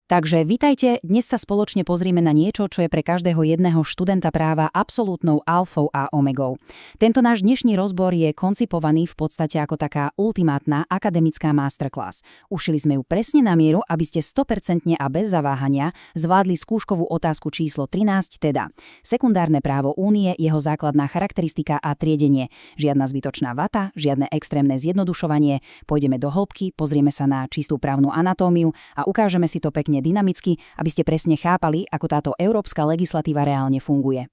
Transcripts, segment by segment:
Takže vitajte, dnes sa spoločne pozrieme na niečo, čo je pre každého jedného študenta práva absolútnou alfou a omegou. Tento náš dnešný rozbor je koncipovaný v podstate ako taká ultimátna akademická masterclass. Ušili sme ju presne na mieru, aby ste 100% a bez zaváhania zvládli skúškovú otázku číslo 13, teda sekundárne právo únie, jeho základná charakteristika a triedenie. Žiadna zbytočná vata, žiadne extrémne zjednodušovanie, pôjdeme do hĺbky, pozrieme sa na čistú právnu anatómiu a ukážeme si to pekne dynamicky, aby ste presne chápali, ako táto európska legislatíva reálne funguje.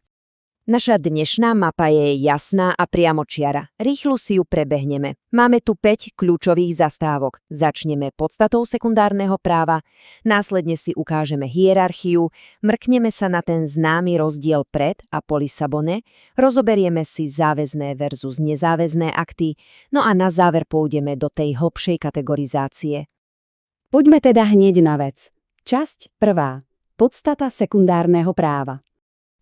Naša dnešná mapa je jasná a priamočiara. Rýchlo si ju prebehneme. Máme tu 5 kľúčových zastávok. Začneme podstatou sekundárneho práva, následne si ukážeme hierarchiu, mrkneme sa na ten známy rozdiel pred a po Lisabone, rozoberieme si záväzné versus nezáväzné akty, no a na záver pôjdeme do tej hlbšej kategorizácie. Poďme teda hneď na vec. Časť 1. Podstata sekundárneho práva.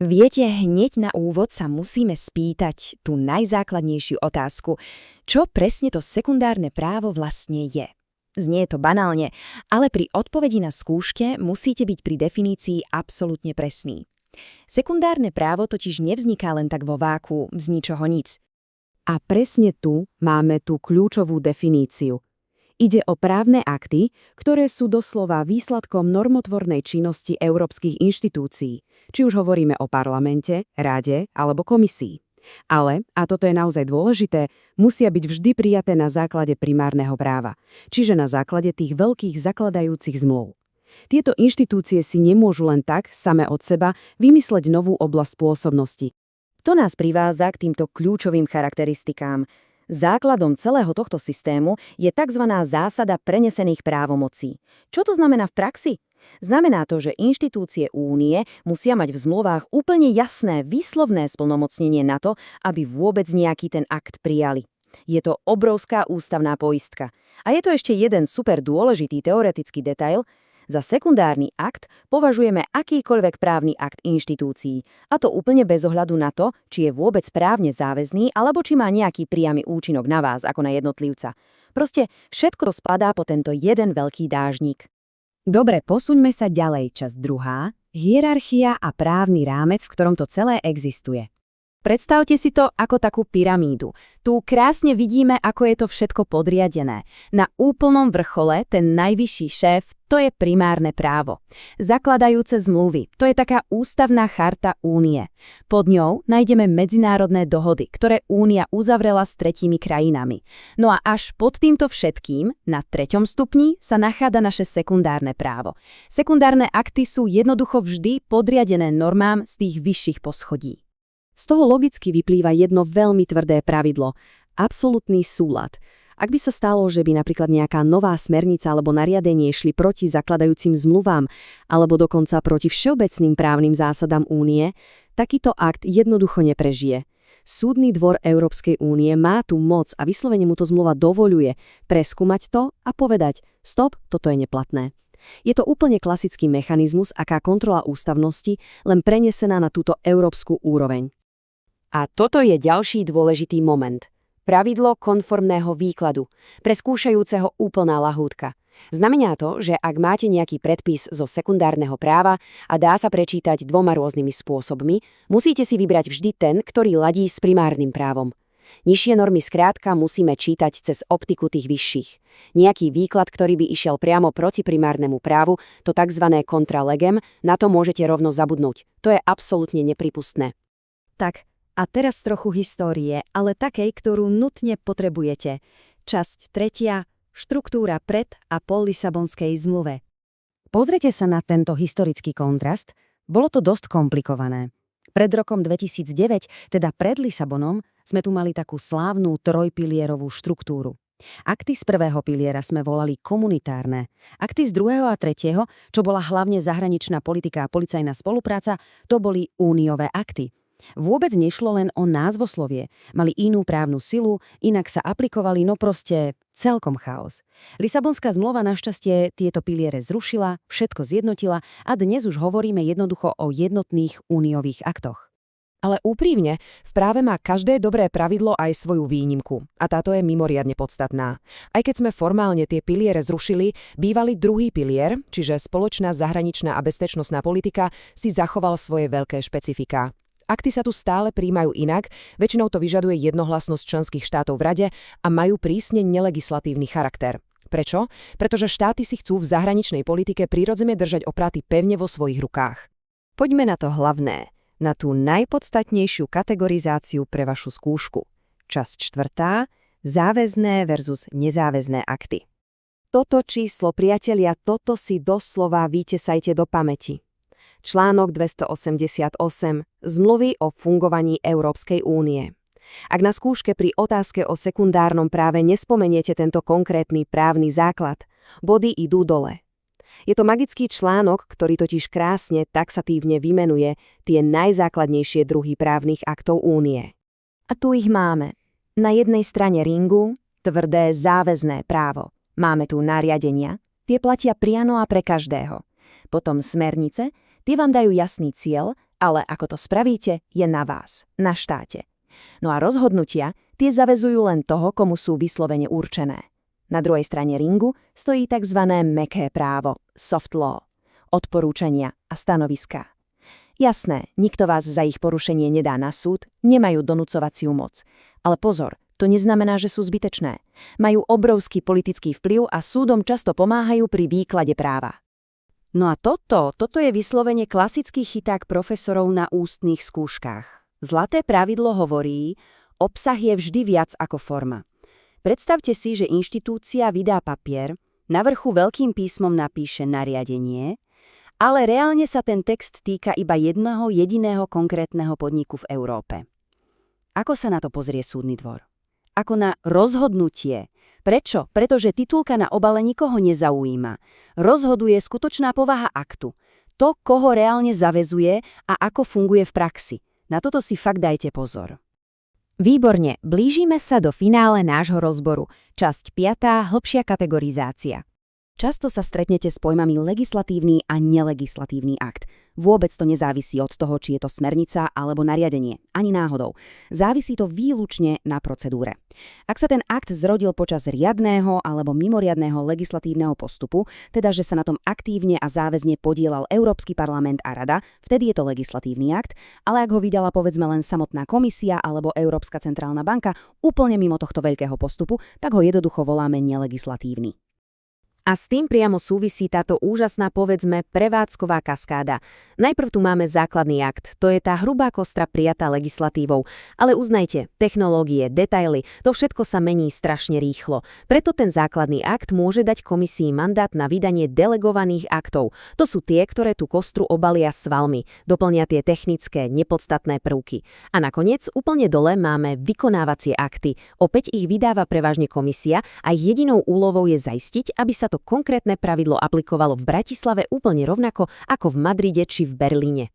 Viete, hneď na úvod sa musíme spýtať tú najzákladnejšiu otázku, čo presne to sekundárne právo vlastne je. Znie to banálne, ale pri odpovedi na skúške musíte byť pri definícii absolútne presný. Sekundárne právo totiž nevzniká len tak vo váku z ničoho nic. A presne tu máme tú kľúčovú definíciu. Ide o právne akty, ktoré sú doslova výsledkom normotvornej činnosti európskych inštitúcií, či už hovoríme o parlamente, rade alebo komisii. Ale, a toto je naozaj dôležité, musia byť vždy prijaté na základe primárneho práva, čiže na základe tých veľkých zakladajúcich zmluv. Tieto inštitúcie si nemôžu len tak, same od seba, vymysleť novú oblasť pôsobnosti. To nás privádza k týmto kľúčovým charakteristikám. Základom celého tohto systému je tzv. Zásada prenesených právomocí. Čo to znamená v praxi? Znamená to, že inštitúcie únie musia mať v zmluvách úplne jasné, výslovné splnomocnenie na to, aby vôbec nejaký ten akt prijali. Je to obrovská ústavná poistka. A je to ešte jeden super dôležitý teoretický detail. Za sekundárny akt považujeme akýkoľvek právny akt inštitúcií, a to úplne bez ohľadu na to, či je vôbec právne záväzný alebo či má nejaký priamy účinok na vás ako na jednotlivca. Proste všetko to spadá po tento jeden veľký dážnik. Dobre, posuňme sa ďalej. Časť 2. Hierarchia a právny rámec, v ktorom to celé existuje. Predstavte si to ako takú pyramídu. Tu krásne vidíme, ako je to všetko podriadené. Na úplnom vrchole ten najvyšší šéf, to je primárne právo. Zakladajúce zmluvy, to je taká ústavná charta únie. Pod ňou nájdeme medzinárodné dohody, ktoré únia uzavrela s tretími krajinami. No a až pod týmto všetkým, na 3. stupni, sa nachádza naše sekundárne právo. Sekundárne akty sú jednoducho vždy podriadené normám z tých vyšších poschodí. Z toho logicky vyplýva jedno veľmi tvrdé pravidlo – absolútny súlad. Ak by sa stalo, že by napríklad nejaká nová smernica alebo nariadenie šli proti zakladajúcim zmluvám alebo dokonca proti všeobecným právnym zásadám únie, takýto akt jednoducho neprežije. Súdny dvor Európskej únie má tú moc a vyslovene mu to zmluva dovoľuje preskúmať to a povedať – stop, toto je neplatné. Je to úplne klasický mechanizmus, aká kontrola ústavnosti, len prenesená na túto európsku úroveň. A toto je ďalší dôležitý moment. Pravidlo konformného výkladu, pre skúšajúceho úplná lahúdka. Znamená to, že ak máte nejaký predpis zo sekundárneho práva a dá sa prečítať 2 rôznymi spôsobmi, musíte si vybrať vždy ten, ktorý ladí s primárnym právom. Nižšie normy skrátka musíme čítať cez optiku tých vyšších. Nejaký výklad, ktorý by išiel priamo proti primárnemu právu, to tzv. Contra legem, na to môžete rovno zabudnúť. To je absolútne nepripustné. Tak. A teraz trochu histórie, ale takej, ktorú nutne potrebujete. Časť 3. Štruktúra pred a po Lisabonskej zmluve. Pozrite sa na tento historický kontrast. Bolo to dosť komplikované. Pred rokom 2009, teda pred Lisabonom, sme tu mali takú slávnu trojpilierovú štruktúru. Akty z 1. piliera sme volali komunitárne. Akty z 2. a 3., čo bola hlavne zahraničná politika a policajná spolupráca, to boli úniové akty. Vôbec nešlo len o názvoslovie. Mali inú právnu silu, inak sa aplikovali, no proste celkom chaos. Lisabonská zmluva našťastie tieto piliere zrušila, všetko zjednotila a dnes už hovoríme jednoducho o jednotných úniových aktoch. Ale úprimne, v práve má každé dobré pravidlo aj svoju výnimku. A táto je mimoriadne podstatná. Aj keď sme formálne tie piliere zrušili, bývalý druhý pilier, čiže spoločná zahraničná a bezpečnostná politika, si zachoval svoje veľké špecifiká. Akty sa tu stále príjmajú inak, väčšinou to vyžaduje jednohlasnosť členských štátov v Rade a majú prísne nelegislatívny charakter. Prečo? Pretože štáty si chcú v zahraničnej politike prirodzene držať opráty pevne vo svojich rukách. Poďme na to hlavné. Na tú najpodstatnejšiu kategorizáciu pre vašu skúšku. Časť 4. Záväzné versus nezáväzné akty. Toto číslo, priatelia, toto si doslova vytesajte do pamäti. Článok 288 Zmluvy o fungovaní Európskej únie. Ak na skúške pri otázke o sekundárnom práve nespomeniete tento konkrétny právny základ, body idú dole. Je to magický článok, ktorý totiž krásne taxatívne vymenuje tie najzákladnejšie druhy právnych aktov únie. A tu ich máme. Na jednej strane ringu tvrdé záväzné právo. Máme tu nariadenia, tie platia priamo a pre každého. Potom smernice, tie vám dajú jasný cieľ, ale ako to spravíte, je na vás, na štáte. No a rozhodnutia, tie zaväzujú len toho, komu sú vyslovene určené. Na druhej strane ringu stojí tzv. Mäkké právo, soft law, odporúčania a stanoviská. Jasné, nikto vás za ich porušenie nedá na súd, nemajú donúcovaciu moc. Ale pozor, to neznamená, že sú zbytečné. Majú obrovský politický vplyv a súdom často pomáhajú pri výklade práva. No a toto je vyslovene klasický chyták profesorov na ústnych skúškach. Zlaté pravidlo hovorí, obsah je vždy viac ako forma. Predstavte si, že inštitúcia vydá papier, na vrchu veľkým písmom napíše nariadenie, ale reálne sa ten text týka iba jedného jediného konkrétneho podniku v Európe. Ako sa na to pozrie súdny dvor? Ako na rozhodnutie. Prečo? Pretože titulka na obale nikoho nezaujíma. Rozhoduje skutočná povaha aktu. To, koho reálne zaväzuje a ako funguje v praxi. Na toto si fakt dajte pozor. Výborne, blížime sa do finále nášho rozboru. Časť 5. Hlbšia kategorizácia. Často sa stretnete s pojmami legislatívny a nelegislatívny akt. Vôbec to nezávisí od toho, či je to smernica alebo nariadenie. Ani náhodou. Závisí to výlučne na procedúre. Ak sa ten akt zrodil počas riadného alebo mimoriadneho legislatívneho postupu, teda že sa na tom aktívne a záväzne podieľal Európsky parlament a Rada, vtedy je to legislatívny akt, ale ak ho vydala povedzme len samotná komisia alebo Európska centrálna banka úplne mimo tohto veľkého postupu, tak ho jednoducho voláme nelegislatívny. A s tým priamo súvisí táto úžasná, povedzme, prevádzková kaskáda. Najprv tu máme základný akt, to je tá hrubá kostra prijatá legislatívou. Ale uznajte, technológie, detaily, to všetko sa mení strašne rýchlo. Preto ten základný akt môže dať komisii mandát na vydanie delegovaných aktov. To sú tie, ktoré tú kostru obalia svalmi, doplnia tie technické, nepodstatné prvky. A nakoniec úplne dole máme vykonávacie akty. Opäť ich vydáva prevažne komisia a ich jedinou úlohou je zaistiť, aby sa to konkrétne pravidlo aplikovalo v Bratislave úplne rovnako ako v Madride či v Berlíne.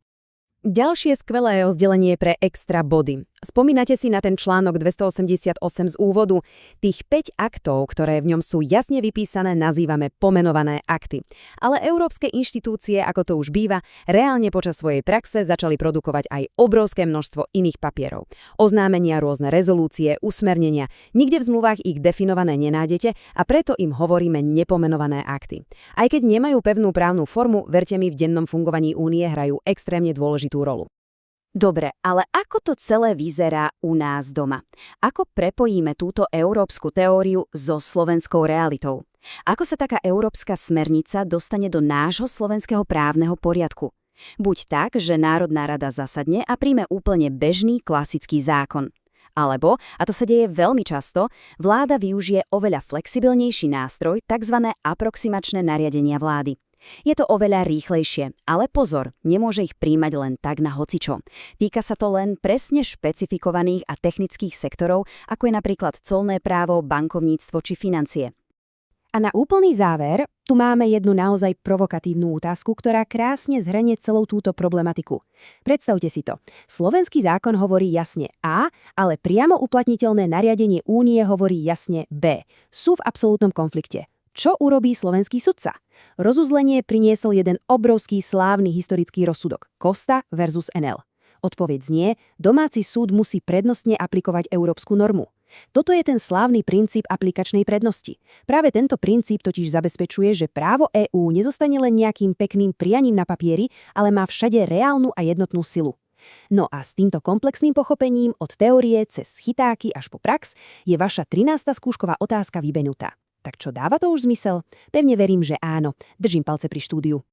Ďalšie skvelé rozdelenie pre extra body. Spomínate si na ten článok 288 z úvodu? Tých 5 aktov, ktoré v ňom sú jasne vypísané, nazývame pomenované akty. Ale európske inštitúcie, ako to už býva, reálne počas svojej praxe začali produkovať aj obrovské množstvo iných papierov. Oznámenia, rôzne rezolúcie, usmernenia. Nikde v zmluvách ich definované nenájdete a preto im hovoríme nepomenované akty. Aj keď nemajú pevnú právnu formu, verte mi, v dennom fungovaní únie hrajú extrémne dôležitú rolu. Dobre, ale ako to celé vyzerá u nás doma? Ako prepojíme túto európsku teóriu so slovenskou realitou? Ako sa taká európska smernica dostane do nášho slovenského právneho poriadku? Buď tak, že Národná rada zasadne a príjme úplne bežný klasický zákon. Alebo, a to sa deje veľmi často, vláda využije oveľa flexibilnejší nástroj, tzv. Aproximačné nariadenia vlády. Je to oveľa rýchlejšie, ale pozor, nemôže ich príjmať len tak na hocičo. Týka sa to len presne špecifikovaných a technických sektorov, ako je napríklad colné právo, bankovníctvo či financie. A na úplný záver, tu máme jednu naozaj provokatívnu otázku, ktorá krásne zhrnie celou túto problematiku. Predstavte si to. Slovenský zákon hovorí jasne A, ale priamo uplatniteľné nariadenie únie hovorí jasne B. Sú v absolútnom konflikte. Čo urobí slovenský sudca? Rozuzlenie priniesol jeden obrovský slávny historický rozsudok. Kosta versus NL. Odpoveď znie, domáci súd musí prednostne aplikovať európsku normu. Toto je ten slávny princíp aplikačnej prednosti. Práve tento princíp totiž zabezpečuje, že právo EÚ nezostane len nejakým pekným prianím na papieri, ale má všade reálnu a jednotnú silu. No a s týmto komplexným pochopením od teórie cez chytáky až po prax je vaša 13. skúšková otázka vybenutá. Tak čo, dáva to už zmysel? Pevne verím, že áno. Držím palce pri štúdiu.